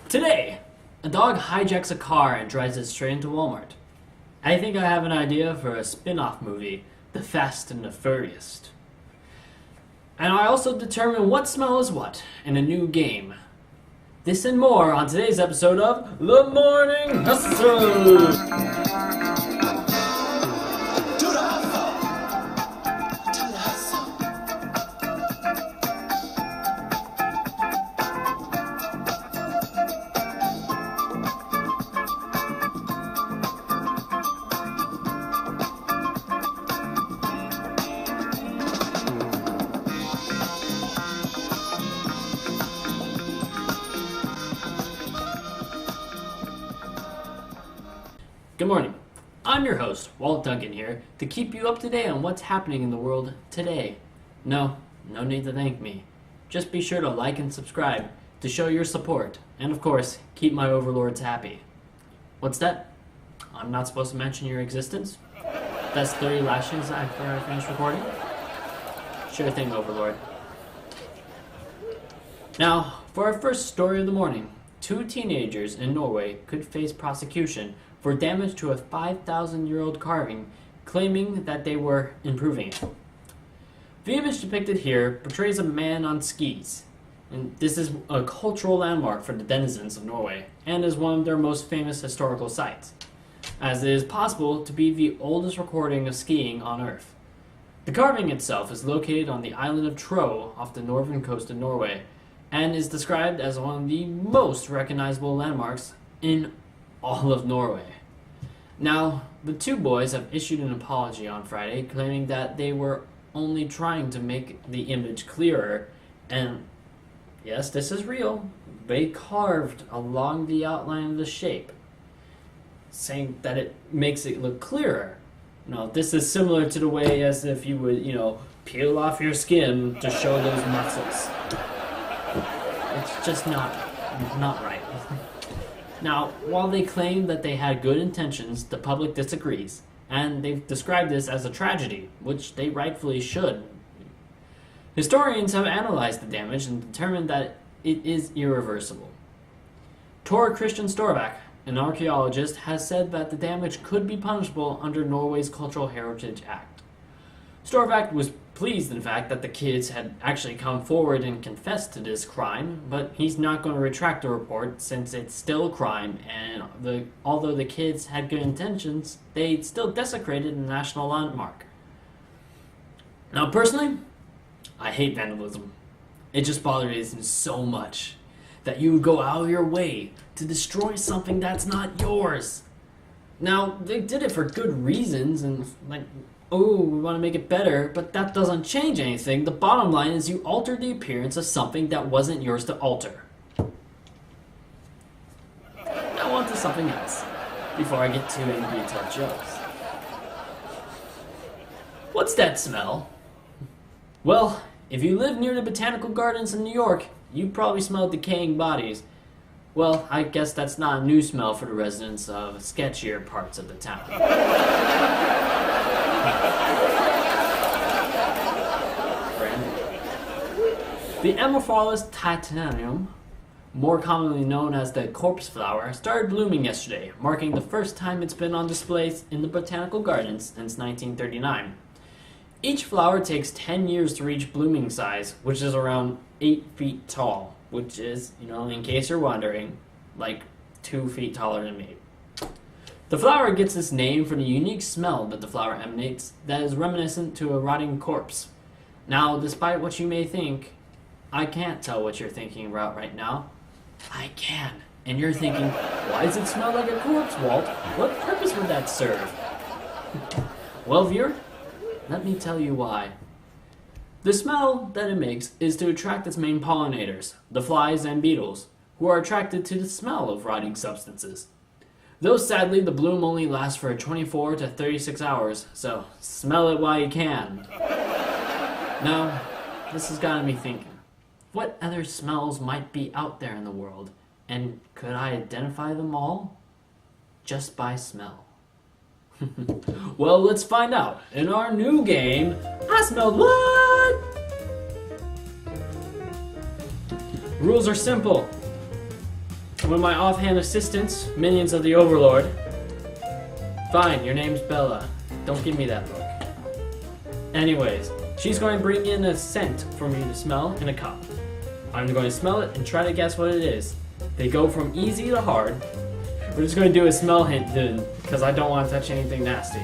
Today, a dog hijacks a car and drives it straight into Walmart. I think I have an idea for a spin-off movie, The Fast and the Furious. And I also determine what smell is what in a new game. This and more on today's episode of The Morning Hustle! Good morning. I'm your host, Walt Duncan here, to keep you up to date on what's happening in the world today. No need to thank me. Just be sure to like and subscribe to show your support, and of course, keep my overlords happy. What's that? I'm not supposed to mention your existence? That's 30 lashes after I finish recording? Sure thing, overlord. Now, for our first story of the morning, 2 teenagers in Norway could face prosecution for damage to a 5,000-year-old carving, claiming that they were improving it. The image depicted here portrays a man on skis, and this is a cultural landmark for the denizens of Norway, and is one of their most famous historical sites, as it is possible to be the oldest recording of skiing on Earth. The carving itself is located on the island of Tro off the northern coast of Norway, and is described as one of the most recognizable landmarks in all of Norway. Now, the 2 boys have issued an apology on Friday, claiming that they were only trying to make the image clearer, and yes, this is real, they carved along the outline of the shape, saying that it makes it look clearer. Now, this is similar to the way as if you would, peel off your skin to show those muscles. It's just not right. Now, while they claim that they had good intentions, the public disagrees, and they've described this as a tragedy, which they rightfully should. Historians have analyzed the damage and determined that it is irreversible. Tor Christian Storvak, an archaeologist, has said that the damage could be punishable under Norway's Cultural Heritage Act. Storvak was pleased, in fact, that the kids had actually come forward and confessed to this crime, but he's not going to retract the report since it's still a crime, and although the kids had good intentions, they still desecrated the national landmark. Now, personally, I hate vandalism. It just bothers me so much that you would go out of your way to destroy something that's not yours. Now, they did it for good reasons, and we want to make it better, but that doesn't change anything. The bottom line is you altered the appearance of something that wasn't yours to alter. Now on to something else, before I get too angry to tell jokes. What's that smell? Well, if you live near the botanical gardens in New York, you probably smell decaying bodies. Well, I guess that's not a new smell for the residents of sketchier parts of the town. The Amorphalis titanium, more commonly known as the corpse flower, started blooming yesterday, marking the first time it's been on display in the botanical gardens since 1939. Each flower takes 10 years to reach blooming size, which is around 8 feet tall, which is, in case you're wondering, like 2 feet taller than me. The flower gets its name from the unique smell that the flower emanates that is reminiscent to a rotting corpse. Now, despite what you may think, I can't tell what you're thinking about right now. I can. And you're thinking, why does it smell like a corpse, Walt? What purpose would that serve? Well, viewer, let me tell you why. The smell that it makes is to attract its main pollinators, the flies and beetles, who are attracted to the smell of rotting substances. Though sadly, the bloom only lasts for 24 to 36 hours, so smell it while you can. Now, this has gotten me thinking. What other smells might be out there in the world, and could I identify them all? Just by smell. Well, let's find out in our new game, I Smelled What? Rules are simple. with my offhand assistance, minions of the Overlord. Fine, your name's Bella. Don't give me that look. Anyways, she's going to bring in a scent for me to smell in a cup. I'm going to smell it and try to guess what it is. They go from easy to hard. We're just going to do a smell hint then, because I don't want to touch anything nasty.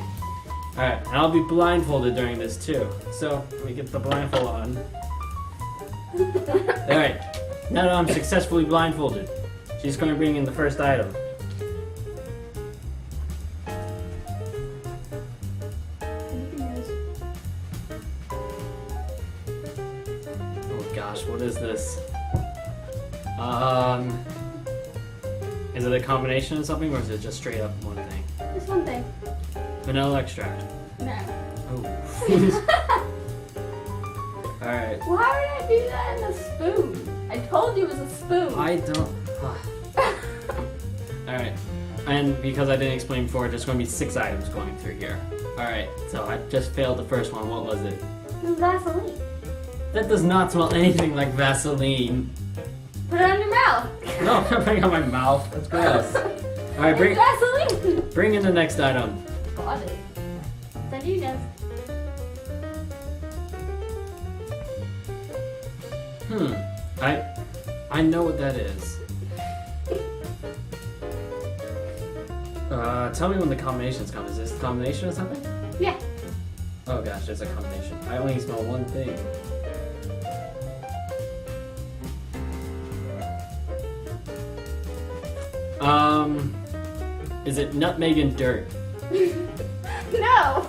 Alright, and I'll be blindfolded during this too. So, let me get the blindfold on. Alright, now that I'm successfully blindfolded, she's going to bring in the first item. Oh gosh, what is this? Is it a combination of something or is it just straight up one thing? Just one thing. Vanilla extract. No. Oh. Alright. Why would I do that in a spoon? I told you it was a spoon. I don't. Alright. And because I didn't explain before, there's going to be 6 items going through here. Alright, so I just failed the first one. What was it? It was Vaseline. That does not smell anything like Vaseline. Put it on your mouth. No, I'm putting it on my mouth. That's gross. Alright, It's Vaseline. bring in the next item. Got it. Then you know. I know what that is. Tell me when the combinations come. Is this a combination of something? Yeah. Oh gosh, there's a combination. I only smell one thing. Is it nutmeg and dirt? No.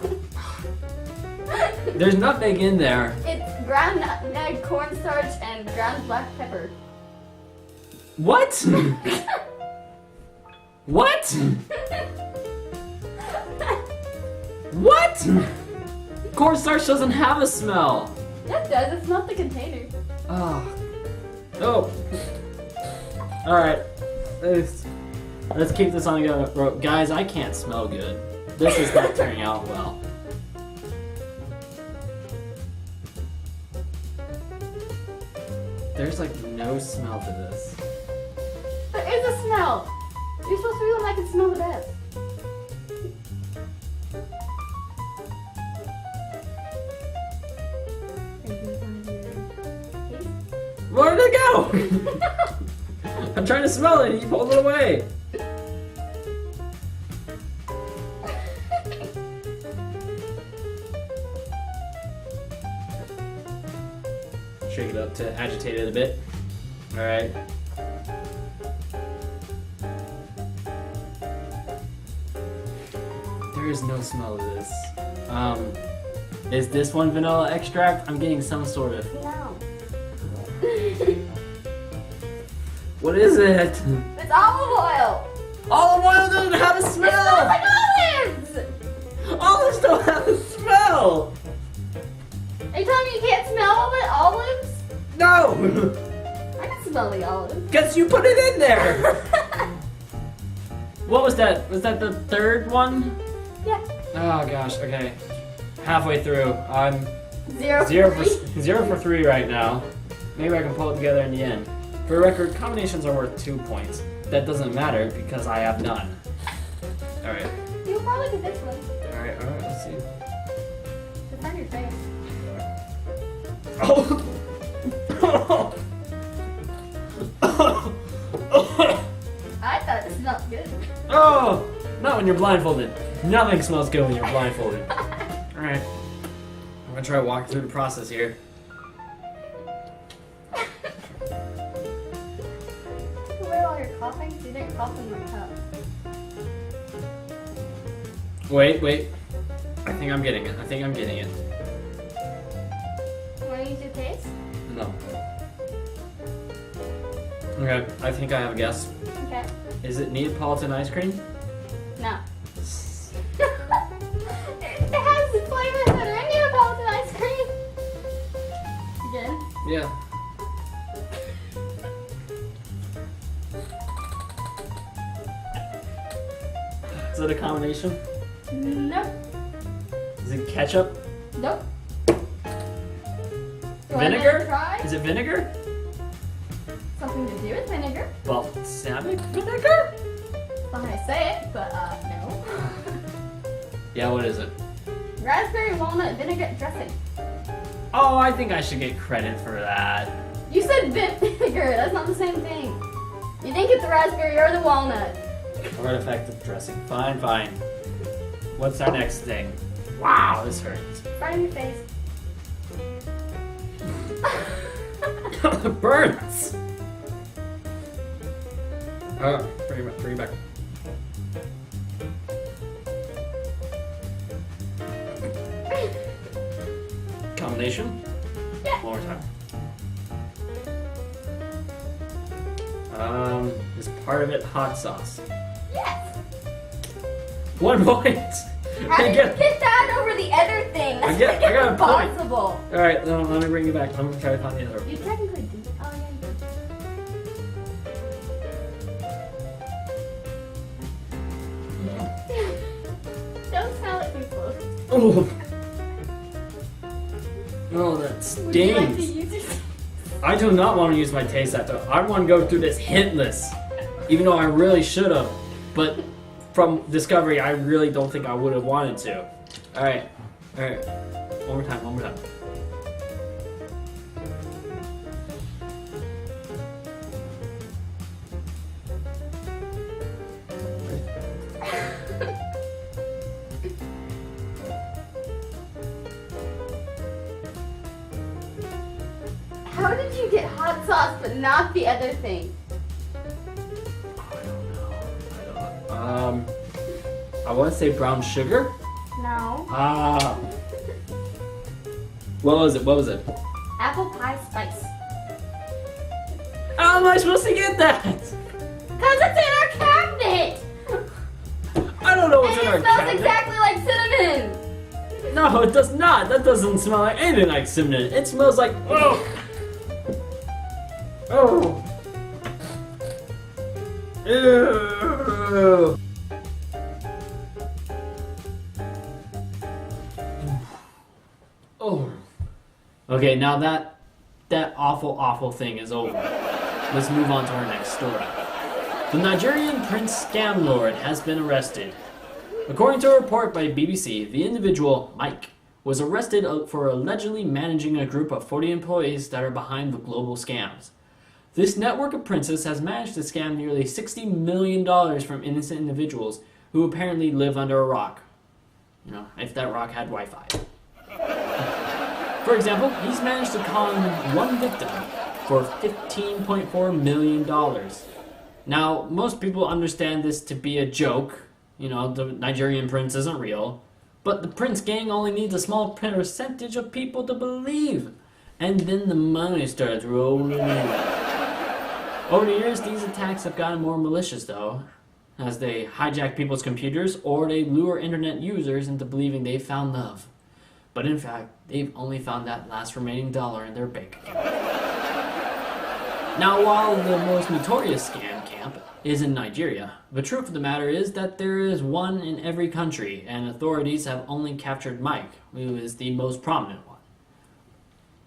There's nutmeg in there. It's ground nutmeg, cornstarch, and ground black pepper. What? What? What? Cornstarch doesn't have a smell. Yes, it does. It's not the container. Oh. Oh. Alright. Let's keep this on the go. Guys, I can't smell good. This is not turning out well. There's like no smell to this. There is a smell. You're supposed to be the one that can smell the best. Where did it go? I'm trying to smell it and you pulled it away. Shake it up to agitate it a bit. Alright. There is no smell to this. Is this one vanilla extract? I'm getting some sort of. No. What is it? It's olive oil. Olive oil doesn't have a It smells smell! like olives. Olives don't have a smell! Are you telling me you can't smell the olives? No! I can smell the olives. Guess you put it in there! What was that? Was that the third one? Yeah. Oh gosh, okay. Halfway through. I'm Zero for three. 0 for 3 right now. Maybe I can pull it together in the end. For record, combinations are worth 2 points. That doesn't matter because I have none. Alright. You'll probably get this one. Alright, let's see. It's on your face. Oh! I thought it smelled good. Oh! Not when you're blindfolded. Nothing smells good when you're blindfolded. Alright. I'm gonna try to walk through the process here. While you're coughing, so you didn't cough in my cup. Wait. I think I'm getting it. Want to use your taste? No. Okay, I think I have a guess. Okay. Is it Neapolitan ice cream? No. It has the flavors that are in Neapolitan ice cream. Again? Yeah. Is it a combination? Nope. Is it ketchup? Nope. Vinegar? Try? Is it vinegar? Some nothing to do with vinegar. Balsamic vinegar? That's not how I say it, but no. Yeah, what is it? Raspberry walnut vinaigrette dressing. Oh, I think I should get credit for that. You said vinegar. That's not the same thing. You think it's the raspberry or the walnut. Artifact dressing. Fine, fine. What's our next thing? Wow, this hurts. Right in your face. Burns! Bring it back. Combination? Yeah. One more time. Is part of it hot sauce? Yes. 1 point! How did you get that over the other thing? That's I got a point. impossible. Alright, let me bring you back. I'm gonna try to find the other one. You technically did. Oh, yeah, you did. Don't smell it too close. Oh! Oh, that Would you like to stings. use your... I do not want to use my taste tester. I want to go through this hintless. Even though I really should have. But from Discovery, I really don't think I would have wanted to. Alright. Alright. One more time. How did you get hot sauce but not the other thing? I don't know. I want to say brown sugar. No. Ah. What was it? Apple pie spice. How am I supposed to get that? Cause it's in our cabinet! I don't know what's And in our it smells cabinet. exactly like cinnamon! No, it does not. That doesn't smell like anything like cinnamon. It smells like oh. Ew. Oh. Okay, now that awful thing is over. Let's move on to our next story. The Nigerian prince scam lord has been arrested. According to a report by BBC, the individual, Mike, was arrested for allegedly managing a group of 40 employees that are behind the global scams. This network of princes has managed to scam nearly $60 million from innocent individuals who apparently live under a rock. You know, if that rock had Wi-Fi. For example, he's managed to con one victim for $15.4 million. Now, most people understand this to be a joke. You know, the Nigerian prince isn't real. But the prince gang only needs a small percentage of people to believe. And then the money starts rolling in. Over the years, these attacks have gotten more malicious, though, as they hijack people's computers or they lure internet users into believing they've found love. But in fact, they've only found that last remaining dollar in their bank account. Now, while the most notorious scam camp is in Nigeria, the truth of the matter is that there is one in every country, and authorities have only captured Mike, who is the most prominent one.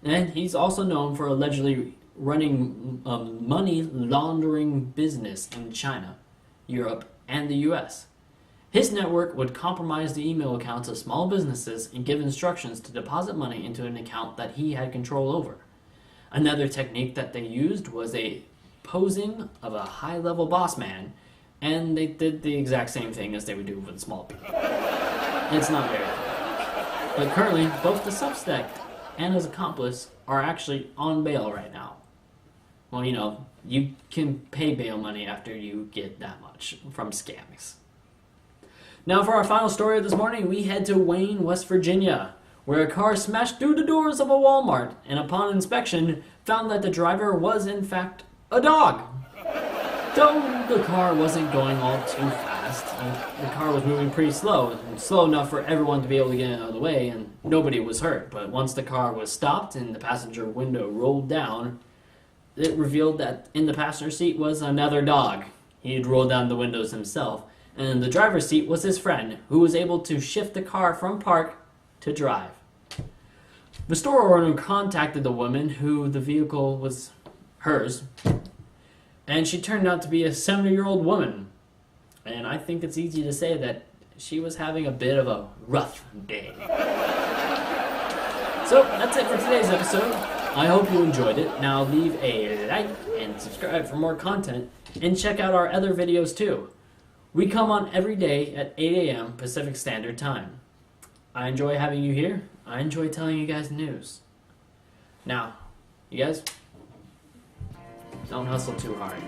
And he's also known for allegedly running a money laundering business in China, Europe, and the US. His network would compromise the email accounts of small businesses and give instructions to deposit money into an account that he had control over. Another technique that they used was a posing of a high-level boss man, and they did the exact same thing as they would do with small people. It's not very good. But currently, both the suspect and his accomplice are actually on bail right now. Well, you know, you can pay bail money after you get that much from scams. Now for our final story of this morning, we head to Wayne, West Virginia, where a car smashed through the doors of a Walmart and upon inspection found that the driver was in fact a dog. Though the car wasn't going all too fast, the car was moving pretty slow, and slow enough for everyone to be able to get out of the way, and nobody was hurt. But once the car was stopped and the passenger window rolled down, it revealed that in the passenger seat was another dog. He had rolled down the windows himself, and in the driver's seat was his friend, who was able to shift the car from park to drive. The store owner contacted the woman who the vehicle was hers, And she turned out to be a 70-year-old woman. And I think it's easy to say that she was having a bit of a rough day. So, that's it for today's episode. I hope you enjoyed it. Now leave a like and subscribe for more content. And check out our other videos too. We come on every day at 8 a.m. Pacific Standard Time. I enjoy having you here. I enjoy telling you guys the news. Now, you guys, don't hustle too hard.